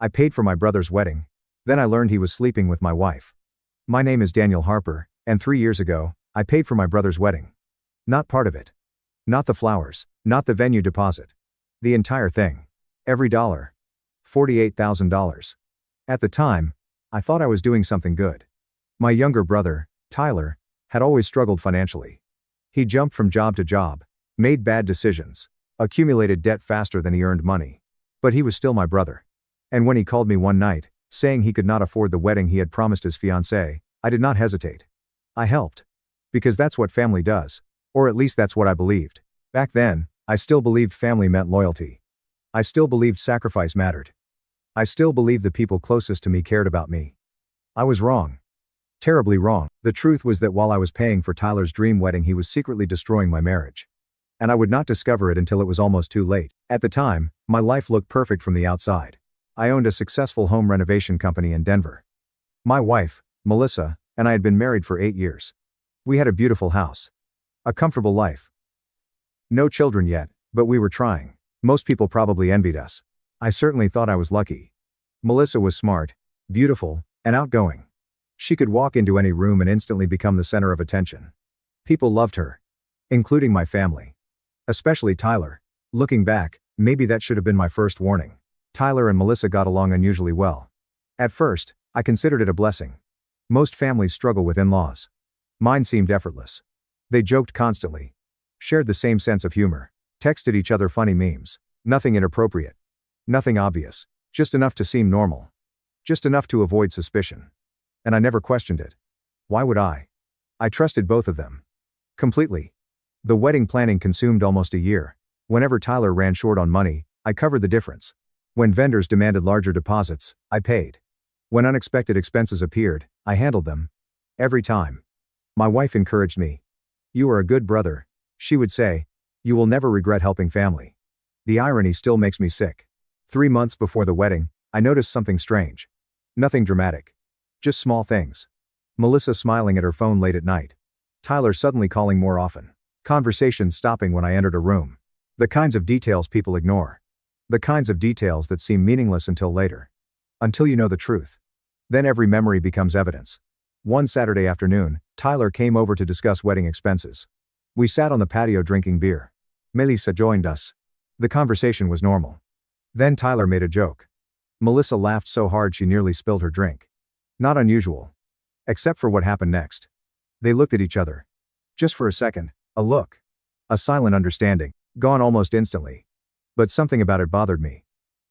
I paid for my brother's wedding. Then I learned he was sleeping with my wife. My name is Daniel Harper, and 3 years ago, I paid for my brother's wedding. Not part of it. Not the flowers, not the venue deposit. The entire thing. Every dollar. $48,000. At the time, I thought I was doing something good. My younger brother, Tyler, had always struggled financially. He jumped from job to job, made bad decisions, accumulated debt faster than he earned money. But he was still my brother. And when he called me one night, saying he could not afford the wedding he had promised his fiancée, I did not hesitate. I helped. Because that's what family does. Or at least that's what I believed. Back then, I still believed family meant loyalty. I still believed sacrifice mattered. I still believed the people closest to me cared about me. I was wrong. Terribly wrong. The truth was that while I was paying for Tyler's dream wedding, he was secretly destroying my marriage. And I would not discover it until it was almost too late. At the time, my life looked perfect from the outside. I owned a successful home renovation company in Denver. My wife, Melissa, and I had been married for 8 years. We had a beautiful house. A comfortable life. No children yet, but we were trying. Most people probably envied us. I certainly thought I was lucky. Melissa was smart, beautiful, and outgoing. She could walk into any room and instantly become the center of attention. People loved her. Including my family. Especially Tyler. Looking back, maybe that should have been my first warning. Tyler and Melissa got along unusually well. At first, I considered it a blessing. Most families struggle with in-laws. Mine seemed effortless. They joked constantly. Shared the same sense of humor. Texted each other funny memes. Nothing inappropriate. Nothing obvious. Just enough to seem normal. Just enough to avoid suspicion. And I never questioned it. Why would I? I trusted both of them. Completely. The wedding planning consumed almost a year. Whenever Tyler ran short on money, I covered the difference. When vendors demanded larger deposits, I paid. When unexpected expenses appeared, I handled them. Every time. My wife encouraged me. "You are a good brother," she would say. "You will never regret helping family." The irony still makes me sick. 3 months before the wedding, I noticed something strange. Nothing dramatic. Just small things. Melissa smiling at her phone late at night. Tyler suddenly calling more often. Conversations stopping when I entered a room. The kinds of details people ignore. The kinds of details that seem meaningless until later. Until you know the truth. Then every memory becomes evidence. One Saturday afternoon, Tyler came over to discuss wedding expenses. We sat on the patio drinking beer. Melissa joined us. The conversation was normal. Then Tyler made a joke. Melissa laughed so hard she nearly spilled her drink. Not unusual. Except for what happened next. They looked at each other. Just for a second, a look. A silent understanding, gone almost instantly. But something about it bothered me.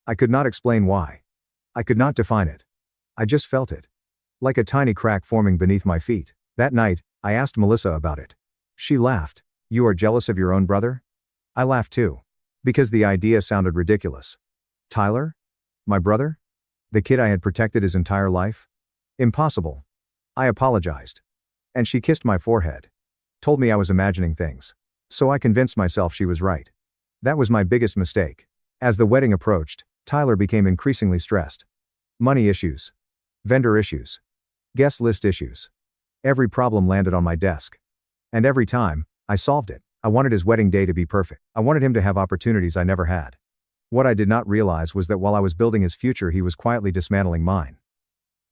I could not explain why. I could not define it. I just felt it. Like a tiny crack forming beneath my feet. That night, I asked Melissa about it. She laughed. "You are jealous of your own brother?" I laughed too. Because the idea sounded ridiculous. Tyler? My brother? The kid I had protected his entire life? Impossible. I apologized. And she kissed my forehead. Told me I was imagining things. So I convinced myself she was right. That was my biggest mistake. As the wedding approached, Tyler became increasingly stressed. Money issues. Vendor issues. Guest list issues. Every problem landed on my desk. And every time, I solved it. I wanted his wedding day to be perfect. I wanted him to have opportunities I never had. What I did not realize was that while I was building his future, he was quietly dismantling mine.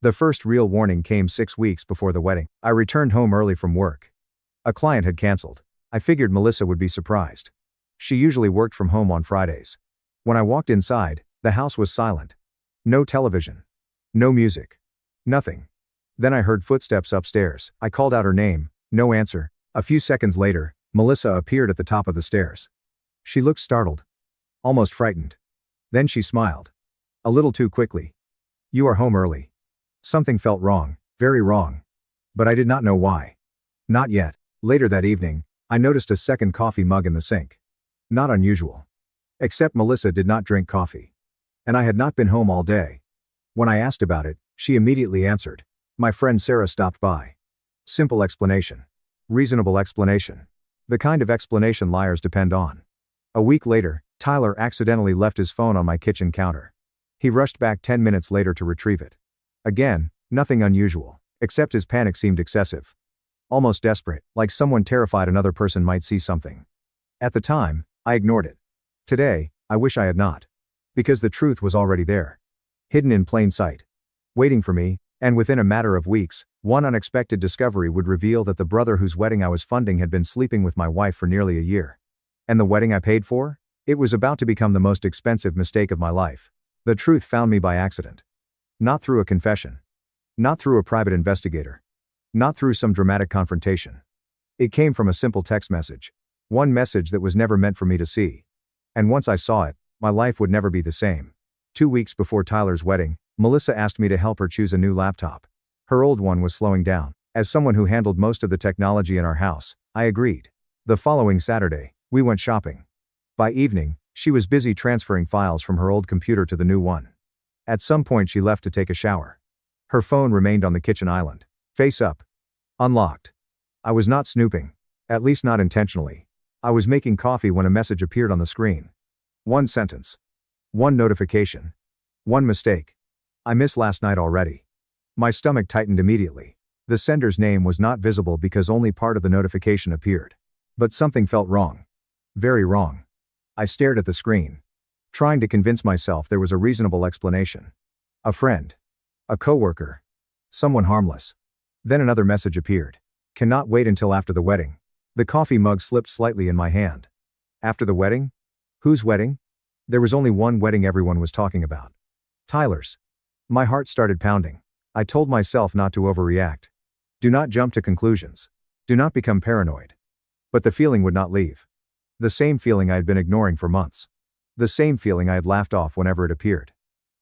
The first real warning came 6 weeks before the wedding. I returned home early from work. A client had canceled. I figured Melissa would be surprised. She usually worked from home on Fridays. When I walked inside, the house was silent. No television. No music. Nothing. Then I heard footsteps upstairs. I called out her name. No answer. A few seconds later, Melissa appeared at the top of the stairs. She looked startled. Almost frightened. Then she smiled. A little too quickly. "You are home early." Something felt wrong, very wrong. But I did not know why. Not yet. Later that evening, I noticed a second coffee mug in the sink. Not unusual. Except Melissa did not drink coffee. And I had not been home all day. When I asked about it, she immediately answered. "My friend Sarah stopped by." Simple explanation. Reasonable explanation. The kind of explanation liars depend on. A week later, Tyler accidentally left his phone on my kitchen counter. He rushed back 10 minutes later to retrieve it. Again, nothing unusual, except his panic seemed excessive. Almost desperate, like someone terrified another person might see something. At the time, I ignored it. Today, I wish I had not. Because the truth was already there. hidden in plain sight, waiting for me, and within a matter of weeks, one unexpected discovery would reveal that the brother whose wedding I was funding had been sleeping with my wife for nearly a year. And the wedding I paid for? It was about to become the most expensive mistake of my life. The truth found me by accident. Not through a confession. Not through a private investigator. Not through some dramatic confrontation. It came from a simple text message. One message that was never meant for me to see. And once I saw it, my life would never be the same. 2 weeks before Tyler's wedding, Melissa asked me to help her choose a new laptop. Her old one was slowing down. As someone who handled most of the technology in our house, I agreed. The following Saturday, we went shopping. By evening, she was busy transferring files from her old computer to the new one. At some point she left to take a shower. Her phone remained on the kitchen island, face up. Unlocked. I was not snooping. At least not intentionally. I was making coffee when a message appeared on the screen. One sentence. One notification. One mistake. I missed last night already. My stomach tightened immediately. The sender's name was not visible because only part of the notification appeared. But something felt wrong. Very wrong. I stared at the screen, trying to convince myself there was a reasonable explanation. A friend. A coworker. Someone harmless. Then another message appeared. Cannot wait until after the wedding. The coffee mug slipped slightly in my hand. After the wedding? Whose wedding? There was only one wedding everyone was talking about. Tyler's. My heart started pounding. I told myself not to overreact. Do not jump to conclusions. Do not become paranoid. But the feeling would not leave. The same feeling I had been ignoring for months. The same feeling I had laughed off whenever it appeared.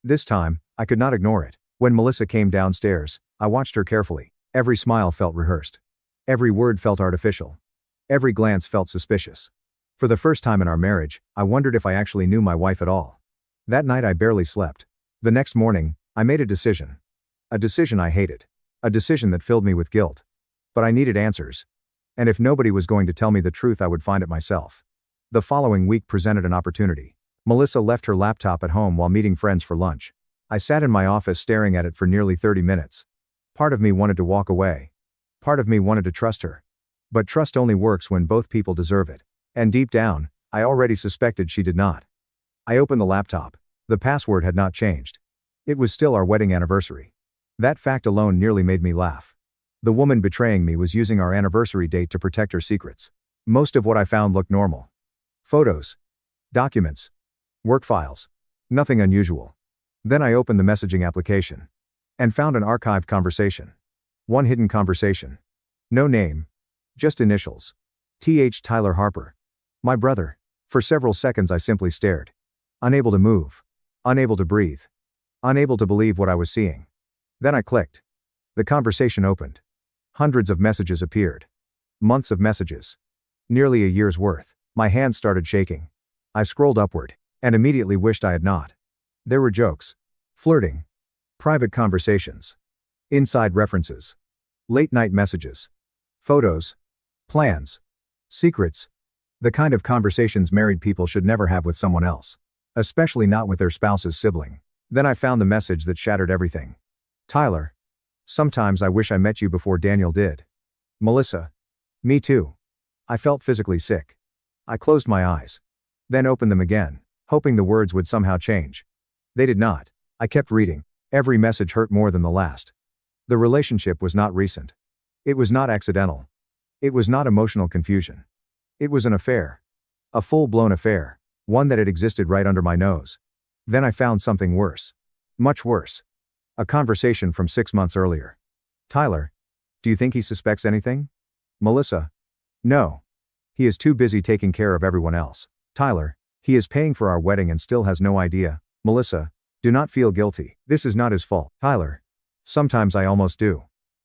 This time, I could not ignore it. When Melissa came downstairs, I watched her carefully. Every smile felt rehearsed. Every word felt artificial. Every glance felt suspicious. For the first time in our marriage, I wondered if I actually knew my wife at all. That night I barely slept. The next morning, I made a decision. A decision I hated. A decision that filled me with guilt. But I needed answers. And if nobody was going to tell me the truth, I would find it myself. The following week presented an opportunity. Melissa left her laptop at home while meeting friends for lunch. I sat in my office staring at it for nearly 30 minutes. Part of me wanted to walk away. Part of me wanted to trust her. But trust only works when both people deserve it. And deep down, I already suspected she did not. I opened the laptop. The password had not changed. It was still our wedding anniversary. That fact alone nearly made me laugh. The woman betraying me was using our anniversary date to protect her secrets. Most of what I found looked normal. Photos. Documents. Work files. Nothing unusual. Then I opened the messaging application. And found an archived conversation. One hidden conversation. No name. Just initials. Th. Tyler Harper. My brother. For several seconds I simply stared. Unable to move. Unable to breathe. Unable to believe what I was seeing. Then I clicked. The conversation opened. Hundreds of messages appeared. Months of messages. Nearly a year's worth. My hands started shaking. I scrolled upward, and immediately wished I had not. There were jokes. Flirting. Private conversations. Inside references. Late-night messages. Photos. Plans. Secrets. The kind of conversations married people should never have with someone else. Especially not with their spouse's sibling. Then I found the message that shattered everything. Tyler. Sometimes I wish I met you before Daniel did. Melissa. Me too. I felt physically sick. I closed my eyes. Then opened them again, hoping the words would somehow change. They did not. I kept reading. Every message hurt more than the last. The relationship was not recent. It was not accidental. It was not emotional confusion. It was an affair. A full-blown affair. One that had existed right under my nose. Then I found something worse. Much worse. A conversation from 6 months earlier. Tyler. Do you think he suspects anything? Melissa. No. He is too busy taking care of everyone else. Tyler. He is paying for our wedding and still has no idea. Melissa. Do not feel guilty. This is not his fault. Tyler. Sometimes I almost do.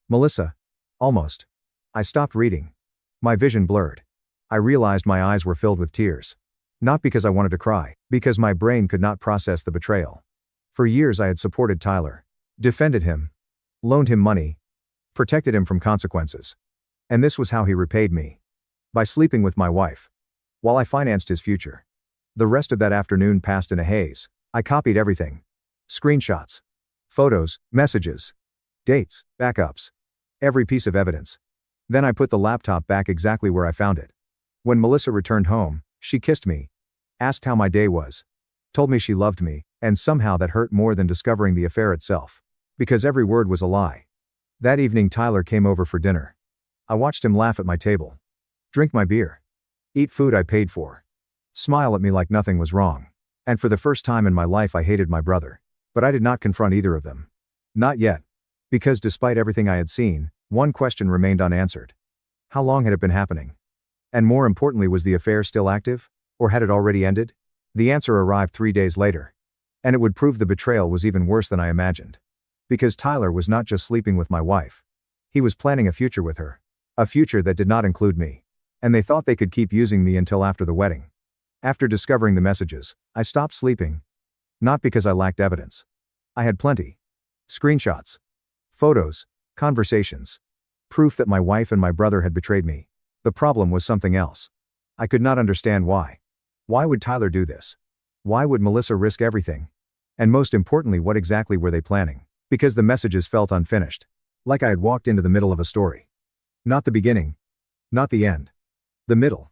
Melissa. Almost. I stopped reading. My vision blurred. I realized my eyes were filled with tears. Not because I wanted to cry, because my brain could not process the betrayal. For years I had supported Tyler. Defended him. Loaned him money. Protected him from consequences. And this was how he repaid me. By sleeping with my wife. While I financed his future. The rest of that afternoon passed in a haze. I copied everything. Screenshots. Photos, messages. Dates, backups. Every piece of evidence. Then I put the laptop back exactly where I found it. When Melissa returned home, she kissed me. Asked how my day was. Told me she loved me, And somehow that hurt more than discovering the affair itself. Because every word was a lie. That evening Tyler came over for dinner. I watched him laugh at my table. Drink my beer. Eat food I paid for. Smile at me like nothing was wrong. And for the first time in my life I hated my brother. But I did not confront either of them. Not yet. Because despite everything I had seen, one question remained unanswered. How long had it been happening? And more importantly, was the affair still active? Or had it already ended? The answer arrived 3 days later. And it would prove the betrayal was even worse than I imagined. Because Tyler was not just sleeping with my wife. He was planning a future with her. A future that did not include me. And they thought they could keep using me until after the wedding. After discovering the messages, I stopped sleeping. Not because I lacked evidence. I had plenty. Screenshots. Photos. Conversations. Proof that my wife and my brother had betrayed me. The problem was something else. I could not understand why. Why would Tyler do this? Why would Melissa risk everything? And most importantly, what exactly were they planning? Because the messages felt unfinished. Like I had walked into the middle of a story. Not the beginning. Not the end. The middle.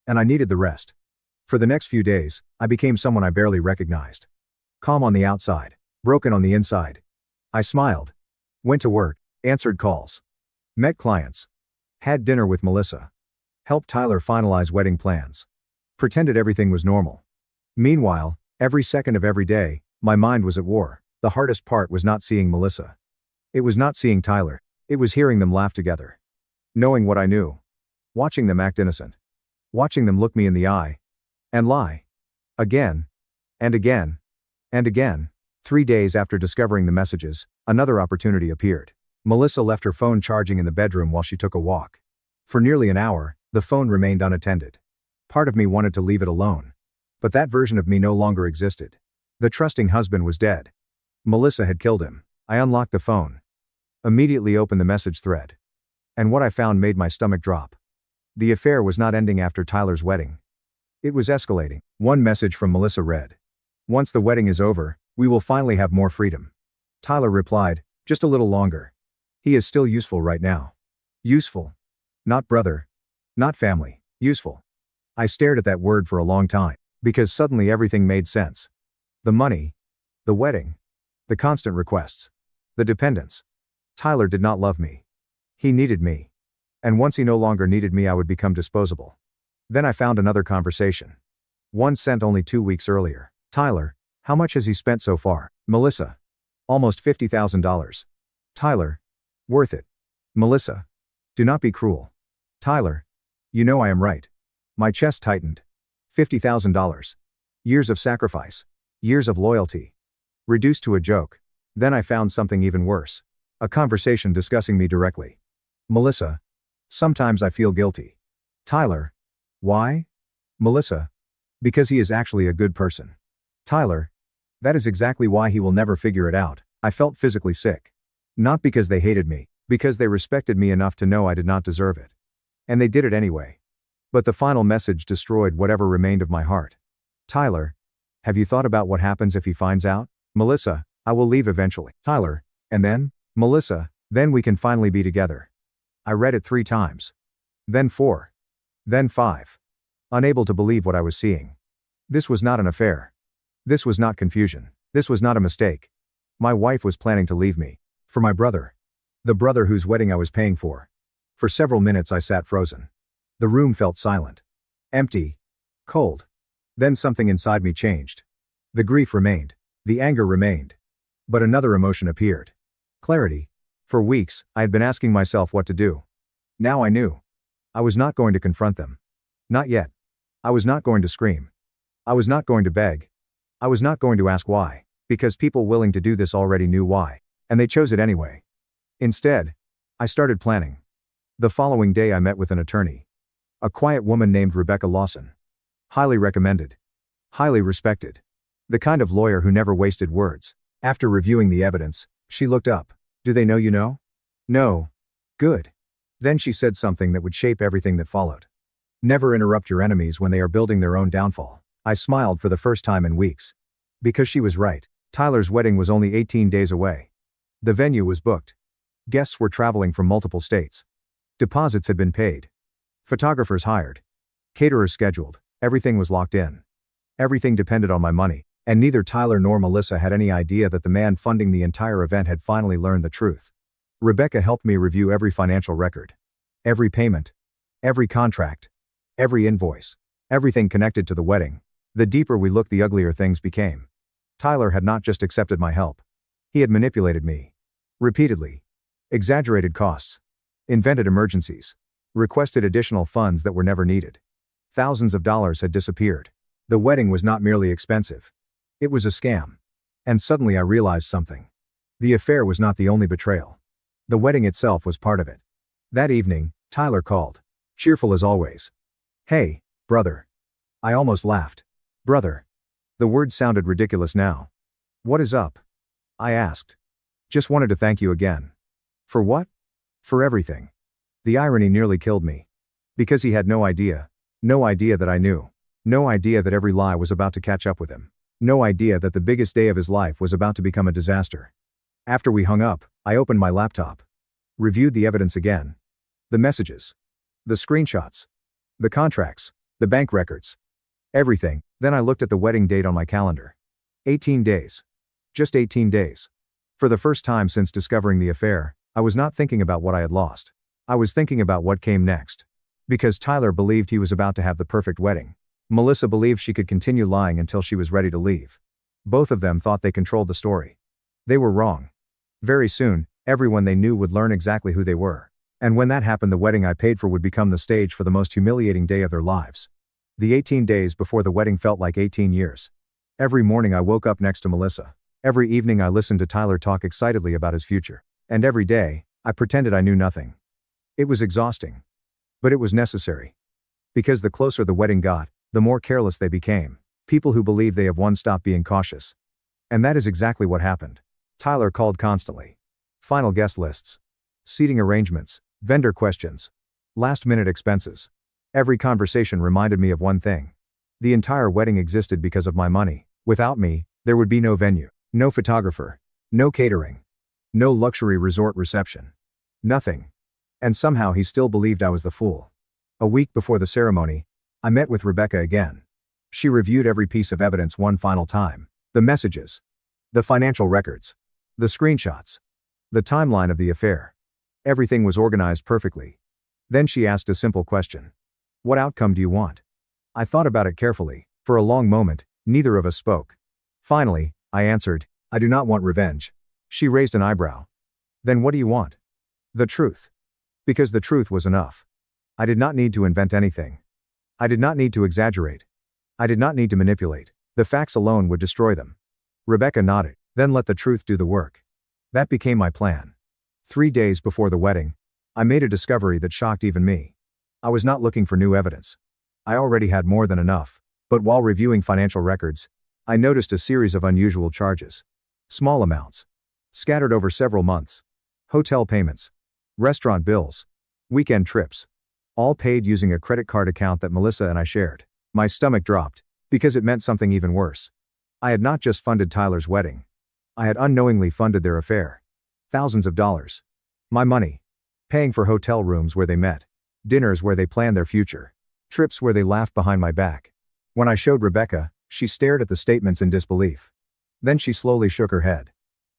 And I needed the rest. For the next few days, I became someone I barely recognized. Calm on the outside. Broken on the inside. I smiled. Went to work. Answered calls. Met clients. Had dinner with Melissa. Helped Tyler finalize wedding plans. Pretended everything was normal. Meanwhile, every second of every day, my mind was at war. The hardest part was not seeing Melissa. It was not seeing Tyler. It was hearing them laugh together. Knowing what I knew. Watching them act innocent. Watching them look me in the eye. And lie. Again. And again. And again. 3 days after discovering the messages, another opportunity appeared. Melissa left her phone charging in the bedroom while she took a walk. For nearly an hour, the phone remained unattended. Part of me wanted to leave it alone. But that version of me no longer existed. The trusting husband was dead. Melissa had killed him. I unlocked the phone. Immediately opened the message thread. And what I found made my stomach drop. The affair was not ending after Tyler's wedding. It was escalating. One message from Melissa read. Once the wedding is over, we will finally have more freedom. Tyler replied, just a little longer. He is still useful right now. Useful. Not brother. Not family. Useful. I stared at that word for a long time, because suddenly everything made sense. The money. The wedding. The constant requests. The dependence. Tyler did not love me. He needed me. And once he no longer needed me, I would become disposable. Then I found another conversation. One sent only 2 weeks earlier. Tyler, how much has he spent so far? Melissa. Almost $50,000. Tyler. Worth it. Melissa. Do not be cruel. Tyler. You know I am right. My chest tightened. $50,000. Years of sacrifice. Years of loyalty. Reduced to a joke. Then I found something even worse. A conversation discussing me directly. Melissa. Sometimes I feel guilty. Tyler. Why? Melissa. Because he is actually a good person. Tyler. That is exactly why he will never figure it out. I felt physically sick. Not because they hated me, because they respected me enough to know I did not deserve it. And they did it anyway. But the final message destroyed whatever remained of my heart. Tyler. Have you thought about what happens if he finds out? Melissa. I will leave eventually. Tyler. And then? Melissa. Then we can finally be together. I read it 3 times. Then 4. Then 5. Unable to believe what I was seeing. This was not an affair. This was not confusion. This was not a mistake. My wife was planning to leave me. For my brother. The brother whose wedding I was paying for. For several minutes I sat frozen. The room felt silent. Empty. Cold. Then something inside me changed. The grief remained. The anger remained. But another emotion appeared. Clarity. For weeks, I had been asking myself what to do. Now I knew. I was not going to confront them. Not yet. I was not going to scream. I was not going to beg. I was not going to ask why, because people willing to do this already knew why, and they chose it anyway. Instead, I started planning. The following day I met with an attorney. A quiet woman named Rebecca Lawson. Highly recommended. Highly respected. The kind of lawyer who never wasted words. After reviewing the evidence, she looked up. Do they know you know? No. Good. Then she said something that would shape everything that followed. Never interrupt your enemies when they are building their own downfall. I smiled for the first time in weeks. Because she was right. Tyler's wedding was only 18 days away. The venue was booked. Guests were traveling from multiple states. Deposits had been paid. Photographers hired. Caterers scheduled. Everything was locked in. Everything depended on my money. And neither Tyler nor Melissa had any idea that the man funding the entire event had finally learned the truth. Rebecca helped me review every financial record. Every payment. Every contract. Every invoice. Everything connected to the wedding. The deeper we looked, the uglier things became. Tyler had not just accepted my help. He had manipulated me. Repeatedly. Exaggerated costs. Invented emergencies. Requested additional funds that were never needed. Thousands of dollars had disappeared. The wedding was not merely expensive. It was a scam. And suddenly I realized something. The affair was not the only betrayal. The wedding itself was part of it. That evening, Tyler called. Cheerful as always. "Hey, brother." I almost laughed. Brother. The word sounded ridiculous now. "What is up?" I asked. "Just wanted to thank you again." "For what?" "For everything." The irony nearly killed me. Because he had no idea. No idea that I knew. No idea that every lie was about to catch up with him. No idea that the biggest day of his life was about to become a disaster. After we hung up, I opened my laptop. Reviewed the evidence again. The messages. The screenshots. The contracts. The bank records. Everything. Then I looked at the wedding date on my calendar. 18 days. Just 18 days. For the first time since discovering the affair, I was not thinking about what I had lost. I was thinking about what came next. Because Tyler believed he was about to have the perfect wedding. Melissa believed she could continue lying until she was ready to leave. Both of them thought they controlled the story. They were wrong. Very soon, everyone they knew would learn exactly who they were. And when that happened, the wedding I paid for would become the stage for the most humiliating day of their lives. The 18 days before the wedding felt like 18 years. Every morning I woke up next to Melissa. Every evening I listened to Tyler talk excitedly about his future. And every day, I pretended I knew nothing. It was exhausting. But it was necessary. Because the closer the wedding got, the more careless they became. People who believe they have won stop being cautious. And that is exactly what happened. Tyler called constantly. Final guest lists. Seating arrangements. Vendor questions. Last-minute expenses. Every conversation reminded me of one thing. The entire wedding existed because of my money. Without me, there would be no venue, no photographer, no catering, no luxury resort reception. Nothing. And somehow he still believed I was the fool. A week before the ceremony, I met with Rebecca again. She reviewed every piece of evidence one final time. The messages. The financial records. The screenshots. The timeline of the affair. Everything was organized perfectly. Then she asked a simple question. "What outcome do you want?" I thought about it carefully. For a long moment, neither of us spoke. Finally, I answered, "I do not want revenge." She raised an eyebrow. "Then what do you want?" "The truth." Because the truth was enough. I did not need to invent anything. I did not need to exaggerate. I did not need to manipulate. The facts alone would destroy them. Rebecca nodded. "Then let the truth do the work." That became my plan. 3 days before the wedding, I made a discovery that shocked even me. I was not looking for new evidence. I already had more than enough. But while reviewing financial records, I noticed a series of unusual charges. Small amounts. Scattered over several months. Hotel payments. Restaurant bills. Weekend trips. All paid using a credit card account that Melissa and I shared. My stomach dropped. Because it meant something even worse. I had not just funded Tyler's wedding. I had unknowingly funded their affair. Thousands of dollars. My money. Paying for hotel rooms where they met. Dinners where they planned their future. Trips where they laughed behind my back. When I showed Rebecca, she stared at the statements in disbelief. Then she slowly shook her head.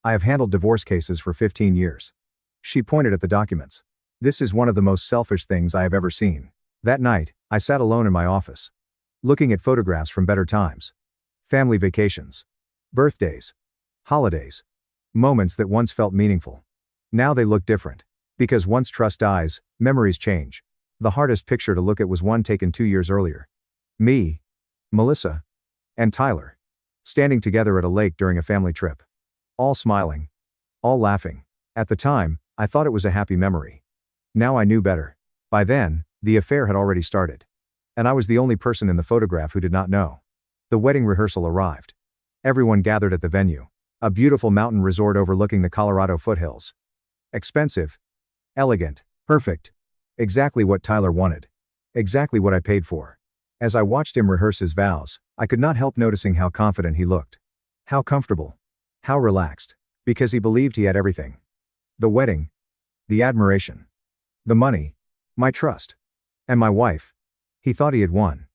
"I have handled divorce cases for 15 years. She pointed at the documents. "This is one of the most selfish things I have ever seen." That night, I sat alone in my office. Looking at photographs from better times. Family vacations. Birthdays. Holidays. Moments that once felt meaningful. Now they look different. Because once trust dies, memories change. The hardest picture to look at was one taken 2 years earlier. Me, Melissa, and Tyler. Standing together at a lake during a family trip. All smiling. All laughing. At the time, I thought it was a happy memory. Now I knew better. By then, the affair had already started. And I was the only person in the photograph who did not know. The wedding rehearsal arrived. Everyone gathered at the venue. A beautiful mountain resort overlooking the Colorado foothills. Expensive. Elegant. Perfect. Exactly what Tyler wanted. Exactly what I paid for. As I watched him rehearse his vows, I could not help noticing how confident he looked. How comfortable. How relaxed. Because he believed he had everything. The wedding. The admiration. The money. My trust. And my wife. He thought he had won.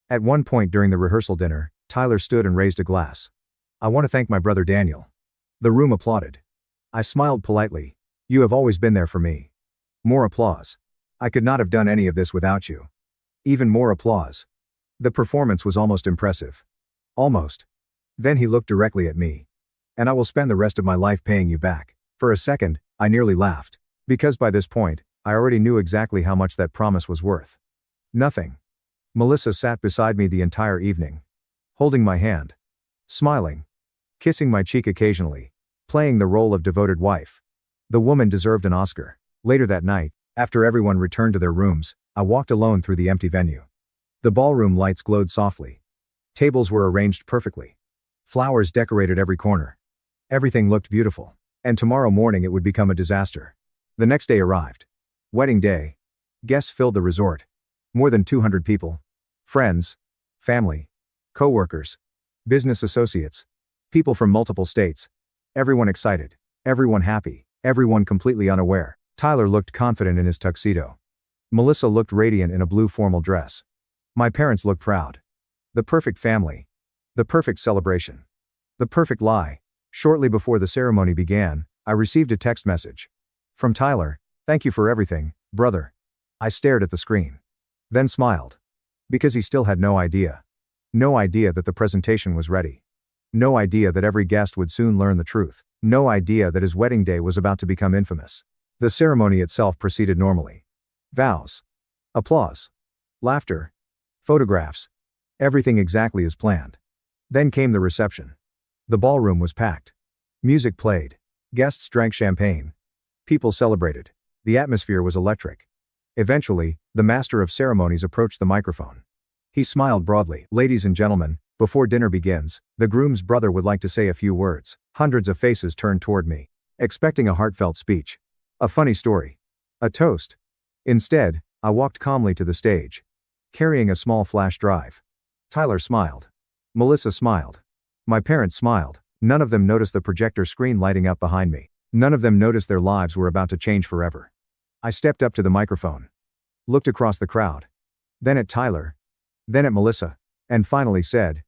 At one point during the rehearsal dinner, Tyler stood and raised a glass. I want to thank my brother Daniel. The room applauded. I smiled politely. You have always been there for me. More applause. I could not have done any of this without you. Even more applause. The performance was almost impressive. Almost. Then he looked directly at me. And I will spend the rest of my life paying you back. For a second, I nearly laughed. Because by this point, I already knew exactly how much that promise was worth. Nothing. Melissa sat beside me the entire evening. Holding my hand. Smiling. Kissing my cheek occasionally. Playing the role of devoted wife. The woman deserved an Oscar. Later that night, after everyone returned to their rooms, I walked alone through the empty venue. The ballroom lights glowed softly. Tables were arranged perfectly. Flowers decorated every corner. Everything looked beautiful. And tomorrow morning it would become a disaster. The next day arrived. Wedding day. Guests filled the resort. More than 200 people. Friends. Family. Co-workers. Business associates. People from multiple states. Everyone excited. Everyone happy. Everyone completely unaware. Tyler looked confident in his tuxedo. Melissa looked radiant in a blue formal dress. My parents looked proud. The perfect family. The perfect celebration. The perfect lie. Shortly before the ceremony began, I received a text message. From Tyler, "Thank you for everything, brother." I stared at the screen. Then smiled. Because he still had no idea. No idea that the presentation was ready. No idea that every guest would soon learn the truth. No idea that his wedding day was about to become infamous. The ceremony itself proceeded normally. Vows. Applause. Laughter. Photographs. Everything exactly as planned. Then came the reception. The ballroom was packed. Music played. Guests drank champagne. People celebrated. The atmosphere was electric. Eventually, the master of ceremonies approached the microphone. He smiled broadly. "Ladies and gentlemen, before dinner begins, the groom's brother would like to say a few words." Hundreds of faces turned toward me, expecting a heartfelt speech. A funny story. A toast. Instead, I walked calmly to the stage, carrying a small flash drive. Tyler smiled. Melissa smiled. My parents smiled. None of them noticed the projector screen lighting up behind me. None of them noticed their lives were about to change forever. I stepped up to the microphone. Looked across the crowd. Then at Tyler. Then at Melissa. And finally said,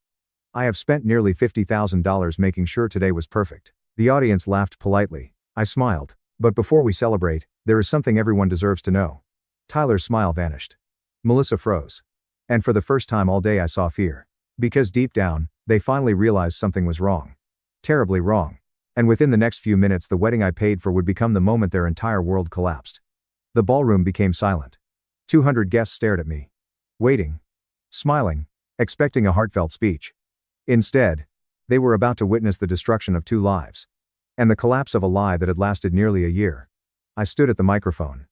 "I have spent nearly $50,000 making sure today was perfect." The audience laughed politely. I smiled. "But before we celebrate, there is something everyone deserves to know." Tyler's smile vanished. Melissa froze. And for the first time all day I saw fear. Because deep down, they finally realized something was wrong. Terribly wrong. And within the next few minutes the wedding I paid for would become the moment their entire world collapsed. The ballroom became silent. 200 guests stared at me. Waiting. Smiling. Expecting a heartfelt speech. Instead, they were about to witness the destruction of 2 lives. And the collapse of a lie that had lasted nearly a year. I stood at the microphone.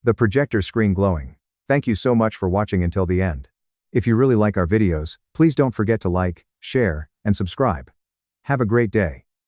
The projector screen glowing. Thank you so much for watching until the end. If you really like our videos, please don't forget to like, share, and subscribe. Have a great day.